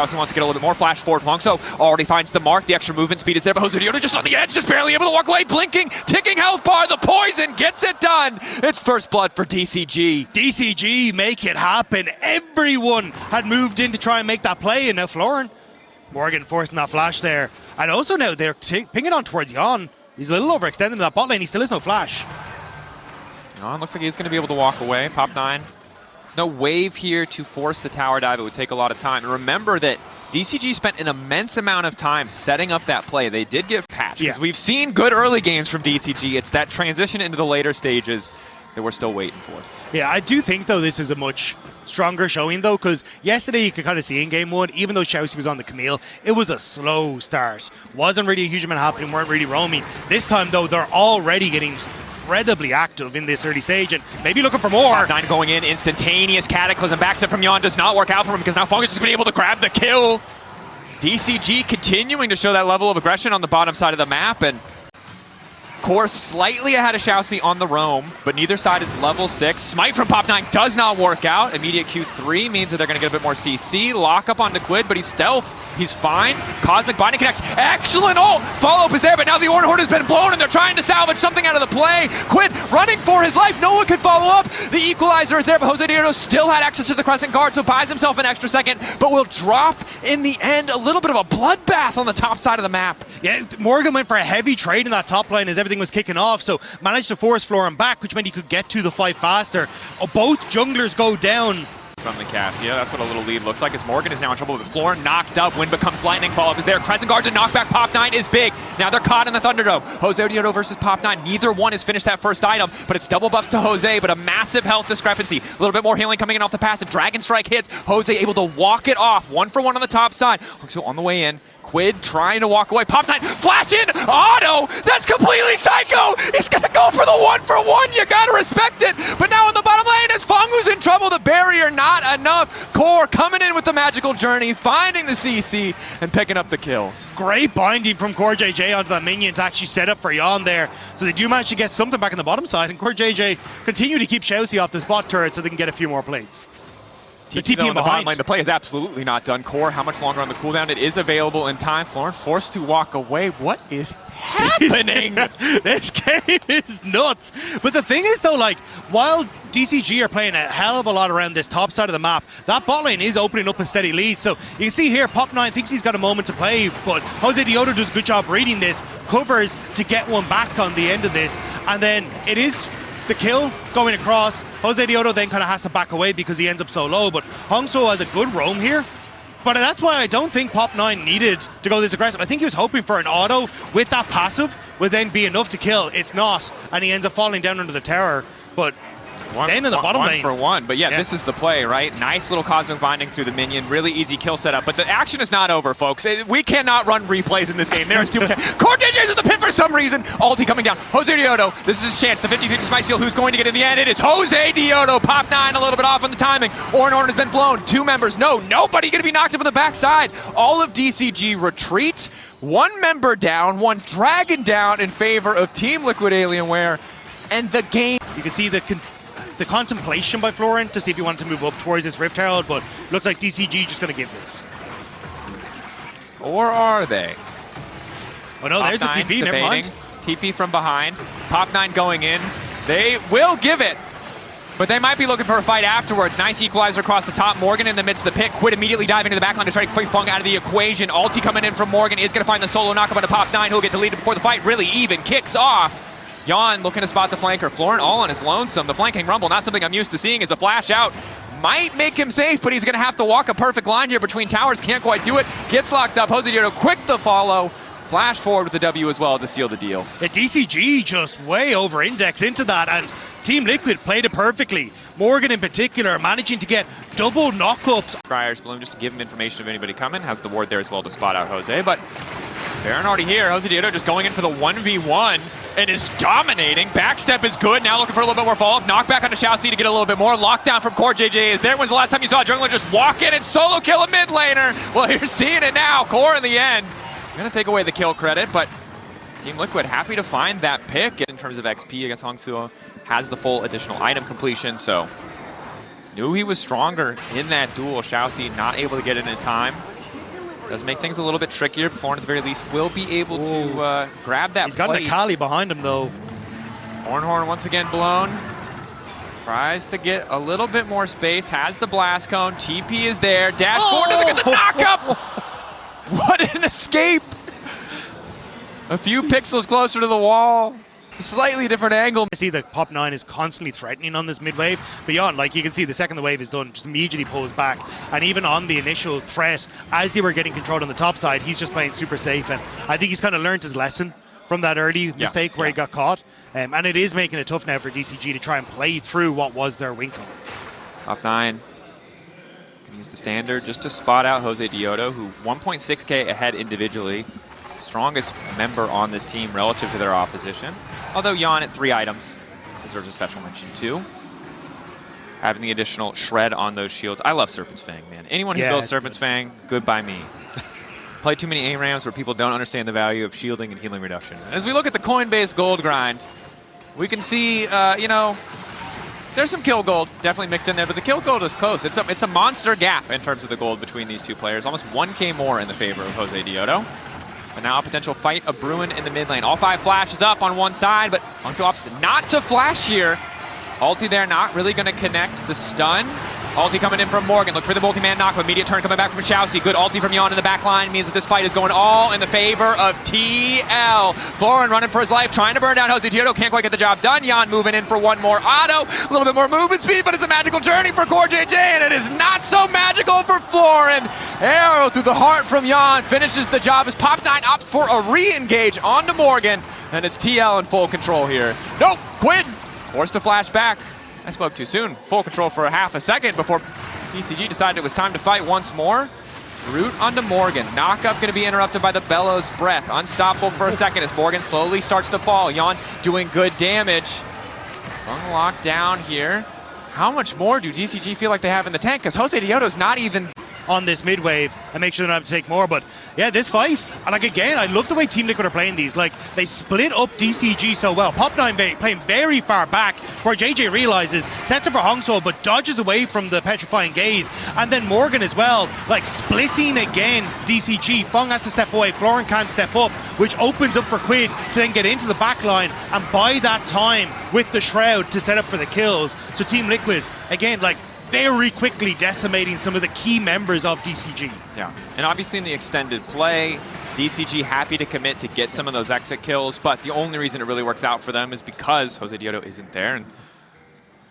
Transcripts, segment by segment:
XIAOXIANG wants to get a little bit more. Flash forward. HONGSUO already finds the mark. The extra movement speed is there, but JOSEDEODO just on the edge, just barely able to walk away. Blinking, ticking health bar. The poison gets it done. It's first blood for DCG. DCG make it happen. Everyone had moved in to try and make that play, and now FLAUREN. Morgan forcing that flash there. And also now they're pinging on towards YEON. He's a little overextended in that bot lane. He still has no flash. YEON looks like he's going to be able to walk away. Pop9. No wave here to force the tower dive. It would take a lot of time. And remember that DCG spent an immense amount of time setting up that play. They did get patched. Yeah. We've seen good early games from DCG. It's that transition into the later stages that we're still waiting for. Yeah, I do think, though, this is a much stronger showing, though, because yesterday you could kind of see in game one, even though SHIAUC was on the Camille, it was a slow start. Wasn't really a huge amount happening, weren't really roaming. This time, though, they're already getting incredibly active in this early stage and maybe looking for more. Pop9 going in, instantaneous Cataclysm. Backstep from YEON does not work out for him because now Fungus is going to be able to grab the kill. DCG continuing to show that level of aggression on the bottom side of the map, and Core slightly ahead of SHIAUC on the roam, but neither side is level 6. Smite from Pop9 does not work out. Immediate Q3 means that they're going to get a bit more CC. Lock up onto QUID, but he's stealth. He's fine. Cosmic Binding connects. Excellent ult! Follow-up is there, but now the ONER Horde has been blown and they're trying to salvage something out of the play. QUID running for his life. No one could follow up. The equalizer is there, but JOSEDEODO still had access to the Crescent Guard, so buys himself an extra second, but will drop in the end. A little bit of a bloodbath on the top side of the map. Yeah, Morgan went for a heavy trade in that top line as everything was kicking off, so managed to force FLAUREN back, which meant he could get to the fight faster. Both junglers go down. From the cast, yeah, that's what a little lead looks like, as Morgan is now in trouble with FLAUREN knocked up. Wind becomes lightning. Follow-up is there. Crescent Guard to knock back Pop9 is big. Now they're caught in the Thunderdome. JOSEDEODO versus Pop9. Neither one has finished that first item, but it's double buffs to Jose, but a massive health discrepancy. A little bit more healing coming in off the passive. Dragon Strike hits. Jose able to walk it off. 1-for-1 on the top side. HONGSUO on the way in. QUID trying to walk away. Pop9 flash in. Auto. That's completely psycho. He's going to go for the 1-for-1. You got to respect it. But now on the bottom lane, as Fungu's in trouble. The barrier not enough. Core coming in with the magical journey, finding the CC and picking up the kill. Great binding from COREJJ onto that minion to actually set up for YEON there. So they do manage to get something back on the bottom side, and COREJJ continue to keep SHIAUC off this bot turret so they can get a few more plates. The TP on the bottom lane, the play is absolutely not done. Core, how much longer on the cooldown? It is available in time. FLAUREN forced to walk away. What is happening? This game is nuts. But the thing is, though, like, while DCG are playing a hell of a lot around this top side of the map, that bot lane is opening up a steady lead. So you can see here, Pop9 thinks he's got a moment to play, but JOSEDEODO does a good job reading this, covers to get one back on the end of this, and then it is the kill going across. JOSEDEODO then kind of has to back away because he ends up so low, but HONGSUO has a good roam here. But that's why I don't think Pop9 needed to go this aggressive. I think he was hoping for an auto with that passive would then be enough to kill. It's not, and he ends up falling down under the tower. But then in the bottom lane. 1-for-1, but yeah, this is the play, right? Nice little Cosmic Binding through the minion, really easy kill setup, but the action is not over, folks. We cannot run replays in this game. There's too much. COREJJ is in the pit for some reason. Ulti coming down. JOSEDEODO, this is his chance. The 50-50 Smite Steal, who's going to get in the end? It is JOSEDEODO. Pop9 a little bit off on the timing. ONER has been blown. 2 members. No, nobody going to be knocked up on the backside. All of DCG retreat. 1 member down, 1 dragon down in favor of Team Liquid Alienware, and the game. You can see the contemplation by FLAUREN to see if he wanted to move up towards this Rift Herald, but looks like DCG just going to give this. Or are they? Oh no, there's the TP, never mind. TP from behind. Pop9 going in. They will give it, but they might be looking for a fight afterwards. Nice equalizer across the top. Morgan in the midst of the pit. QUID immediately diving into the backline to try to play FENG out of the equation. Ulti coming in from Morgan is going to find the solo knockup onto Pop9. He'll get deleted before the fight really even kicks off. YEON looking to spot the flanker. FLAUREN all on his lonesome. The flanking rumble, not something I'm used to seeing, as a flash out might make him safe, but he's going to have to walk a perfect line here between towers. Can't quite do it. Gets locked up. JOSEDEODO quick to follow. Flash forward with the W as well to seal the deal. The DCG just way over-index into that, and Team Liquid played it perfectly. Morgan in particular managing to get double knockups. Scryer's Bloom just to give him information of anybody coming. Has the ward there as well to spot out Jose, but Baron already here. JOSEDEODO just going in for the 1v1 and is dominating. Backstep is good. Now looking for a little bit more follow-up. Knockback onto SHIAUC to get a little bit more. Lockdown from COREJJ is there. When's the last time you saw a jungler just walk in and solo kill a mid laner? Well, you're seeing it now. Core in the end. Gonna take away the kill credit, but Team Liquid happy to find that pick. In terms of XP against HONGSUO, has the full additional item completion, so knew he was stronger in that duel. SHIAUC not able to get it in time. Does make things a little bit trickier. FLAUREN, at the very least, will be able to grab that He's got plate. the Kali behind him, though. Horn once again blown. Tries to get a little bit more space. Has the blast cone. TP is there. Dash forward, doesn't get the knockup. What an escape. A few pixels closer to the wall. Slightly different angle. I see the Pop 9 is constantly threatening on this mid wave. Beyond, like you can see, the second the wave is done, just immediately pulls back. And even on the initial threat, as they were getting controlled on the top side, he's just playing super safe. And I think he's kind of learned his lesson from that early mistake where he got caught. And it is making it tough now for DCG to try and play through what was their win con. Top 9. Use the standard just to spot out JOSEDEODO, who 1.6k ahead individually. Strongest member on this team relative to their opposition. Although YEON at 3 items deserves a special mention too. Having the additional shred on those shields. I love Serpent's Fang, man. Anyone who builds Serpent's Fang, good by me. Play too many ARAMs where people don't understand the value of shielding and healing reduction. As we look at the coin-based gold grind, we can see, you know, there's some kill gold definitely mixed in there, but the kill gold is close. It's a monster gap in terms of the gold between these two players. Almost 1k more in the favor of JOSEDEODO. But now a potential fight of Bruin in the mid lane. All 5 flashes up on one side, but HONGSUO opts not to flash here. Ulti there, not really going to connect the stun. Ulti coming in from Morgan. Look for the multi-man knock. Immediate turn coming back from SHIAUC. Good ulti from YEON in the back line. Means that this fight is going all in the favor of TL. FLAUREN running for his life, trying to burn down JOSEDEODO. Can't quite get the job done. YEON moving in for one more auto. A little bit more movement speed, but it's a magical journey for COREJJ, and it is not so magical for FLAUREN. Arrow through the heart from YEON finishes the job as Pop 9 opts for a re-engage onto Morgan, and it's TL in full control here. Nope, QUID forced to flash back. I spoke too soon. Full control for a half a second before DCG decided it was time to fight once more. Root onto Morgan. Knockup going to be interrupted by the Bellows Breath. Unstoppable for a second as Morgan slowly starts to fall. YEON doing good damage. Unlocked down here. How much more do DCG feel like they have in the tank? Because JOSEDEODO's not even on this mid wave and make sure they don't have to take more. But yeah, this fight, and like again, I love the way Team Liquid are playing these. Like they split up DCG so well. Pop 9 playing very far back, where JJ realizes, sets up for HONGSUO, but dodges away from the petrifying gaze. And then Morgan as well, like splitting again DCG. FENG has to step away, FLAUREN can't step up, which opens up for QUID to then get into the back line and buy that time with the Shroud to set up for the kills. So Team Liquid, again, like very quickly decimating some of the key members of DCG. Yeah, and obviously in the extended play, DCG happy to commit to get some of those exit kills, but the only reason it really works out for them is because JOSEDEODO isn't there, and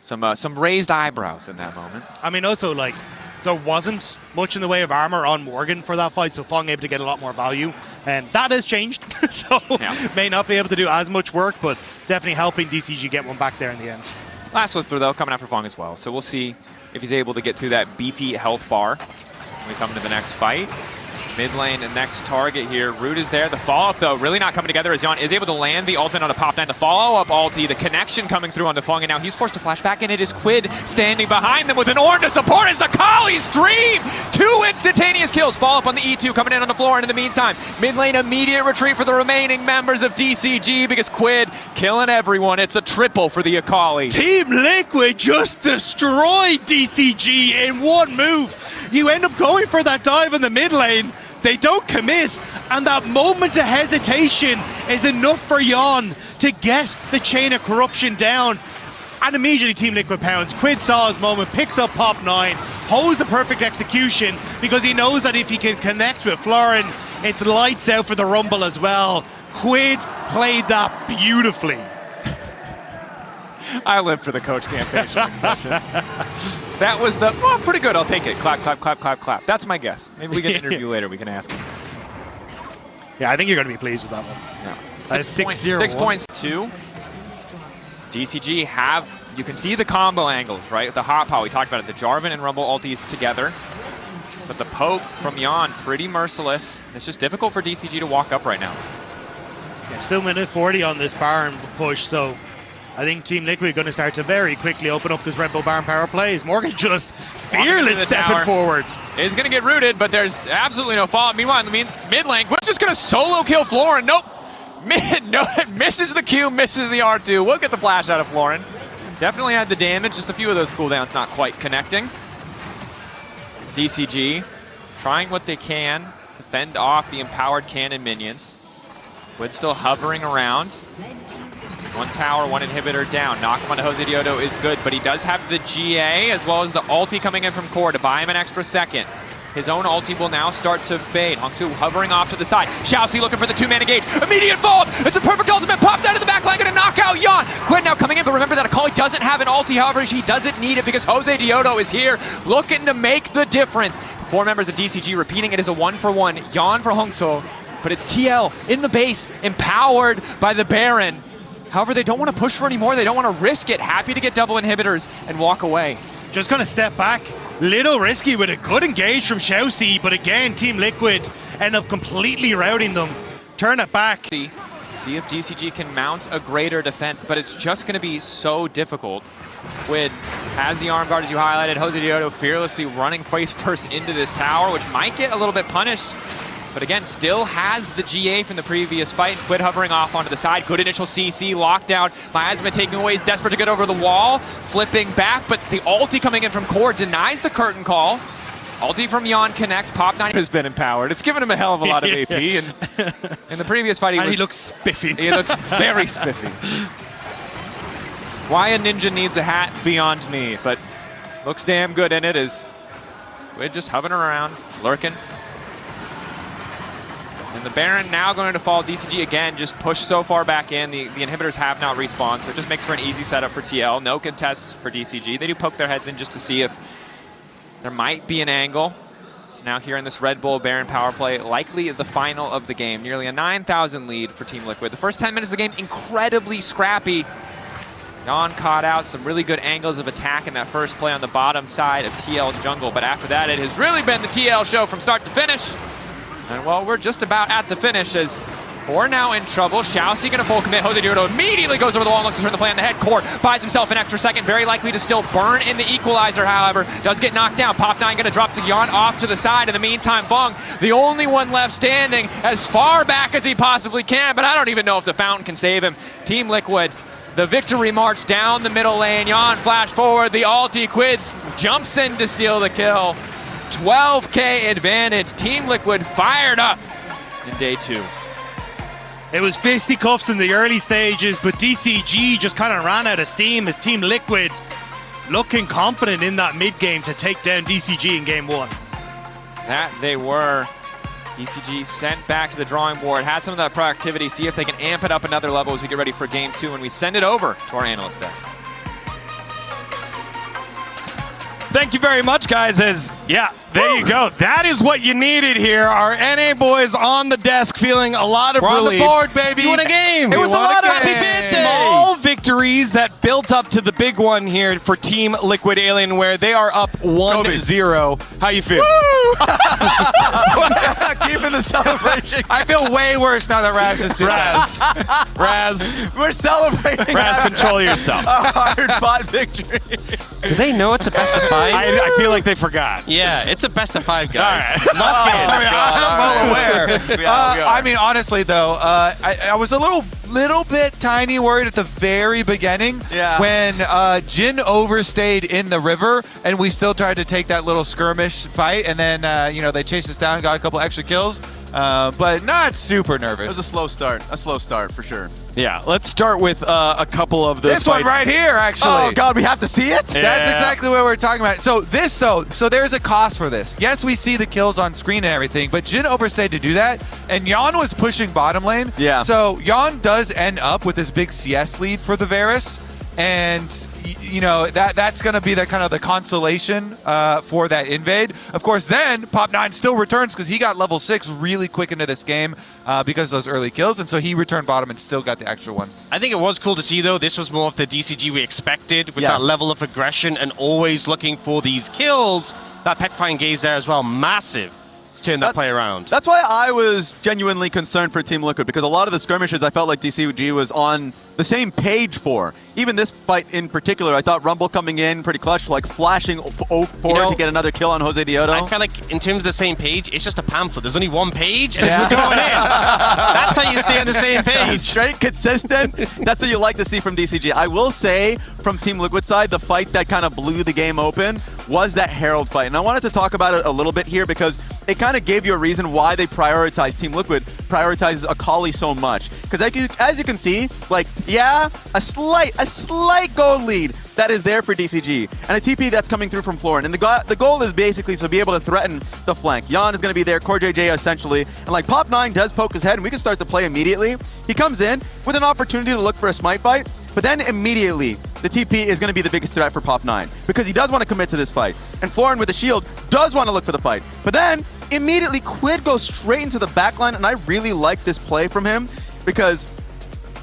some raised eyebrows in that moment. I mean, also, like, there wasn't much in the way of armor on Morgan for that fight, so FENG able to get a lot more value, and that has changed, so may not be able to do as much work, but definitely helping DCG get one back there in the end. Last flipper, though, coming out for FENG as well, so we'll see if he's able to get through that beefy health bar when we come to the next fight. Mid lane, the next target here. Root is there. The follow-up, though, really not coming together as YEON is able to land the ultimate on a Pop 9. The follow-up ulti, the connection coming through on the FENG, and now he's forced to flash back, and it is QUID standing behind them with an Ornn to support. It's Akali's dream! 2 instantaneous kills. Follow-up on the E2 coming in on the floor, and in the meantime, mid lane immediate retreat for the remaining members of DCG because QUID killing everyone. It's a triple for the Akali. Team Liquid just destroyed DCG in one move. You end up going for that dive in the mid lane. They don't commit, and that moment of hesitation is enough for YEON to get the chain of corruption down. And immediately Team Liquid pounds. QUID saw his moment, picks up Pop 9, holds the perfect execution because he knows that if he can connect with FLAUREN, it's lights out for the Rumble as well. QUID played that beautifully. I live for the coach campaign expressions. That was the, oh, pretty good, I'll take it. Clap, clap, clap, clap, clap. That's my guess. Maybe we get an interview later, we can ask him. Yeah, I think you're going to be pleased with that one. Yeah. 6 points, 2. DCG have, you can see the combo angles, right? The hot pot, we talked about it, the Jarvan and Rumble ultis together. But the poke from YEON, pretty merciless. It's just difficult for DCG to walk up right now. Yeah, still minute 40 on this Baron push, so I think Team Liquid going to start to very quickly open up this Red Bull Baron power plays. Morgan just fearless stepping forward. Is going to get rooted, but there's absolutely no follow-up. Meanwhile, in the mid lane, QUID's just going to solo kill FLAUREN. Nope. No, misses the Q, misses the R2. We'll get the flash out of FLAUREN. Definitely had the damage, just a few of those cooldowns not quite connecting. It's DCG trying what they can to fend off the empowered cannon minions. QUID still hovering around. One tower, one inhibitor down. Knock him onto JOSEDEODO is good, but he does have the GA as well as the ulti coming in from Core to buy him an extra second. His own ulti will now start to fade. HONGSUO hovering off to the side. SHIAUC looking for the two-man engage. Immediate follow-up. It's a perfect ultimate. Popped out of the back line, gonna knock out YEON. QUID now coming in, but remember that Akali doesn't have an ulti. However, he doesn't need it because JOSEDEODO is here looking to make the difference. 4 members of DCG repeating it is a 1-for-1. YEON for HONGSUO, but it's TL in the base, empowered by the Baron. However, they don't want to push for any more. They don't want to risk it. Happy to get double inhibitors and walk away. Just gonna step back. Little risky with a good engage from SHIAUC, but again, Team Liquid end up completely routing them. Turn it back. See if DCG can mount a greater defense, but it's just going to be so difficult. QUID has the arm guard, as you highlighted. JOSEDEODO fearlessly running face first into this tower, which might get a little bit punished. But again, still has the GA from the previous fight. QUID hovering off onto the side. Good initial CC, lockdown. Miasma taking away. He's desperate to get over the wall. Flipping back, but the ulti coming in from Core denies the curtain call. Ulti from YEON connects. Pop9 has been empowered. It's given him a hell of a lot of AP. And in the previous fight, he looks spiffy. He looks very spiffy. Why a ninja needs a hat beyond me, but looks damn good in it as QUID just hovering around, lurking. And the Baron now going to fall. DCG again just pushed so far back in. The inhibitors have not respawned, so it just makes for an easy setup for TL. No contest for DCG. They do poke their heads in just to see if there might be an angle. So now here in this Red Bull Baron power play, likely the final of the game. Nearly a 9,000 lead for Team Liquid. The first 10 minutes of the game, incredibly scrappy. YEON caught out some really good angles of attack in that first play on the bottom side of TL's jungle. But after that, it has really been the TL show from start to finish. And well, we're just about at the finish as we're now in trouble. SHIAUC gonna full commit. JOSEDEODO immediately goes over the wall and looks to turn the play on the head. Core buys himself an extra second. Very likely to still burn in the equalizer, however. Does get knocked down. Pop9 gonna drop to YEON off to the side. In the meantime, Feng, the only one left standing as far back as he possibly can, but I don't even know if the fountain can save him. Team Liquid, the victory march down the middle lane. YEON flash forward. The ulti. QUID jumps in to steal the kill. 12K advantage. Team Liquid fired up in day 2. It was fisticuffs in the early stages, but DCG just kind of ran out of steam as Team Liquid looking confident in that mid game to take down DCG in game 1. That they were. DCG sent back to the drawing board, had some of that proactivity, see if they can amp it up another level as we get ready for game 2, and we send it over to our analyst desk. Thank you very much, guys. There you go. That is what you needed here. Our NA boys on the desk feeling a lot of relief. We're on the board, baby. You won a game. It was a lot of small victories that built up to the big one here for Team Liquid Alienware. They are up 1-0. How you feel? Keeping the celebration. I feel way worse now that Raz is doing Raz. We're celebrating. Raz, control yourself. A hard-fought victory. Do they know it's a best of 5? I feel like they forgot. Yeah, it's a best of 5, guys. All right. I'm well aware. I mean, honestly, though, I was a little bit tiny worried at the very beginning when Jin overstayed in the river and we still tried to take that little skirmish fight, and then they chased us down, got a couple extra kills, but not super nervous. It was a slow start for sure. Yeah, let's start with a couple of those This fights. one right here, actually. Oh God, we have to see it? Yeah. That's exactly what we're talking about. So this, though, there's a cost for this. Yes, we see the kills on screen and everything, but Jin overstayed to do that, and YEON was pushing bottom lane. Yeah. So YEON does end up with this big CS lead for the Varus, and that's going to be the kind of the consolation for that invade. Of course, then Pop9 still returns because he got level 6 really quick into this game because of those early kills, and so he returned bottom and still got the extra one. I think it was cool to see, though. This was more of the DCG we expected with that level of aggression and always looking for these kills. That petrifying gaze there as well, massive. Turn that play around. That's why I was genuinely concerned for Team Liquid, because a lot of the skirmishes I felt like DCG was on the same page for. Even this fight in particular, I thought Rumble coming in pretty clutch, like flashing forward to get another kill on JOSEDEODO. I felt like in terms of the same page, it's just a pamphlet. There's only one page and it's going in. That's how you stay on the same page. Straight, consistent. That's what you like to see from DCG. I will say, from Team Liquid side, the fight that kind of blew the game open was that Herald fight. And I wanted to talk about it a little bit here because it kind of gave you a reason why they prioritize Team Liquid, prioritizes Akali so much. Because as you can see, like, yeah, a slight gold lead that is there for DCG, and a TP that's coming through from FLAUREN. And the goal is basically to be able to threaten the flank. YEON is going to be there, COREJJ essentially, and like Pop9 does poke his head, and we can start to play immediately. He comes in with an opportunity to look for a smite fight, but then immediately the TP is going to be the biggest threat for Pop9 because he does want to commit to this fight. And FLAUREN with the shield does want to look for the fight. But then immediately QUID goes straight into the backline, and I really like this play from him because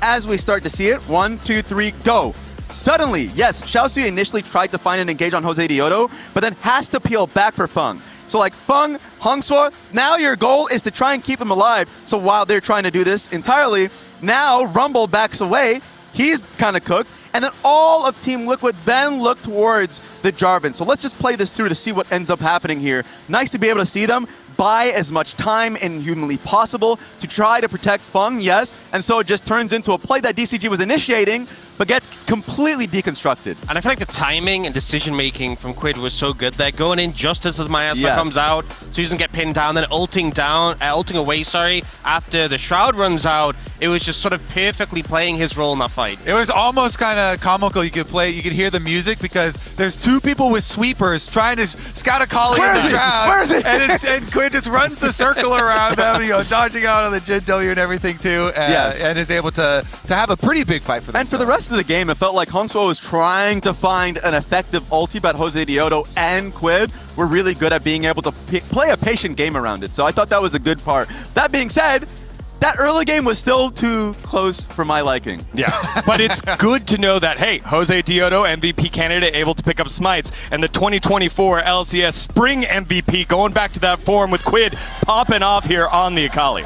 as we start to see it, 1, 2, 3, go. Suddenly, yes, XIAOXIANG initially tried to find an engage on JOSEDEODO, but then has to peel back for FENG. So like FENG, HONGSUO, now your goal is to try and keep them alive. So while they're trying to do this entirely, now Rumble backs away. He's kind of cooked. And then all of Team Liquid then look towards the Jarvan. So let's just play this through to see what ends up happening here. Nice to be able to see them buy as much time and humanly possible to try to protect FENG, yes. And so it just turns into a play that DCG was initiating, but gets completely deconstructed. And I feel like the timing and decision-making from QUID was so good there. Going in just as the miasma comes out, so he doesn't get pinned down, then ulting away, after the Shroud runs out. It was just sort of perfectly playing his role in that fight. It was almost kind of comical. You could hear the music because there's two people with sweepers trying to scout Akali in the crowd. Where is he? And QUID just runs the circle around them, dodging out on the Jin W and everything too, and is able to have a pretty big fight for them. And for the rest of the game, it felt like HONGSUO was trying to find an effective ulti, but JOSEDEODO and QUID were really good at being able to play a patient game around it. So I thought that was a good part. That being said, that early game was still too close for my liking. Yeah, but it's good to know that, hey, JOSEDEODO, MVP candidate, able to pick up smites, and the 2024 LCS Spring MVP going back to that form with QUID popping off here on the Akali.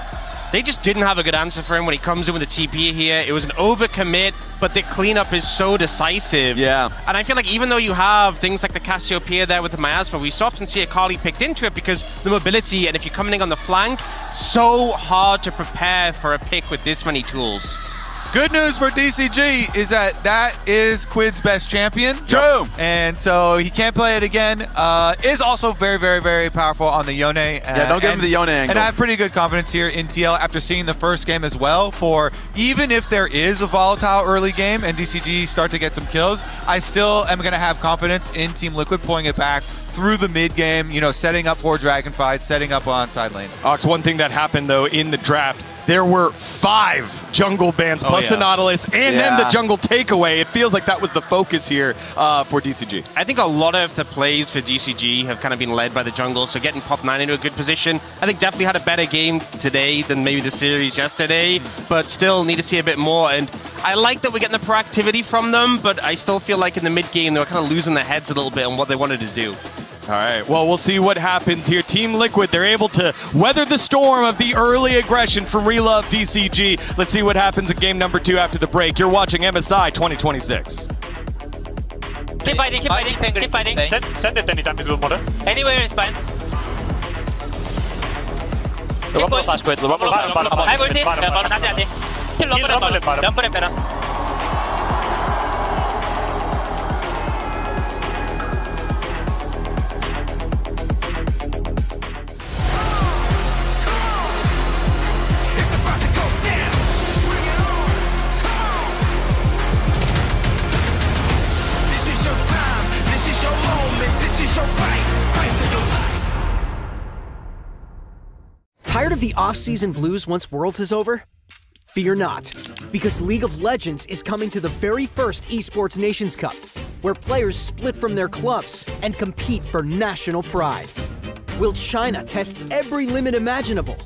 They just didn't have a good answer for him when he comes in with the TP here. It was an overcommit, but the cleanup is so decisive. Yeah. And I feel like even though you have things like the Cassiopeia there with the miasma, we so often see Akali picked into it because the mobility, and if you're coming in on the flank, so hard to prepare for a pick with this many tools. Good news for DCG is that is QUID's best champion. True. And so he can't play it again. Is also very, very, very powerful on the Yone. Yeah, don't give him the Yone angle. And I have pretty good confidence here in TL after seeing the first game as well. For even if there is a volatile early game and DCG start to get some kills, I still am going to have confidence in Team Liquid pulling it back through the mid game, setting up for dragon fights, setting up on side lanes. Ox, one thing that happened though in the draft, there were 5 jungle bans plus the Nautilus and then the jungle takeaway. It feels like that was the focus here for DCG. I think a lot of the plays for DCG have kind of been led by the jungle, so getting Pop9 into a good position. I think definitely had a better game today than maybe the series yesterday, but still need to see a bit more. And I like that we're getting the proactivity from them, but I still feel like in the mid game they were kind of losing their heads a little bit on what they wanted to do. All right, well, we'll see what happens here. Team Liquid, they're able to weather the storm of the early aggression from Relove DCG. Let's see what happens in game number 2 after the break. You're watching MSI 2026. Keep fighting, keep fighting, keep fighting. Send it anytime you do model. Anywhere is fine. Keep going. Flash quit. I will team. Nanti. Keep lumber. Lumber better. Tired of the off-season blues once Worlds is over? Fear not, because League of Legends is coming to the very first Esports Nations Cup, where players split from their clubs and compete for national pride. Will China test every limit imaginable?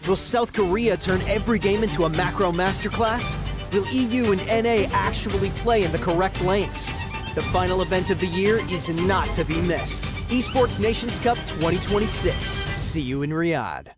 Will South Korea turn every game into a macro masterclass? Will EU and NA actually play in the correct lanes? The final event of the year is not to be missed. Esports Nations Cup 2026. See you in Riyadh.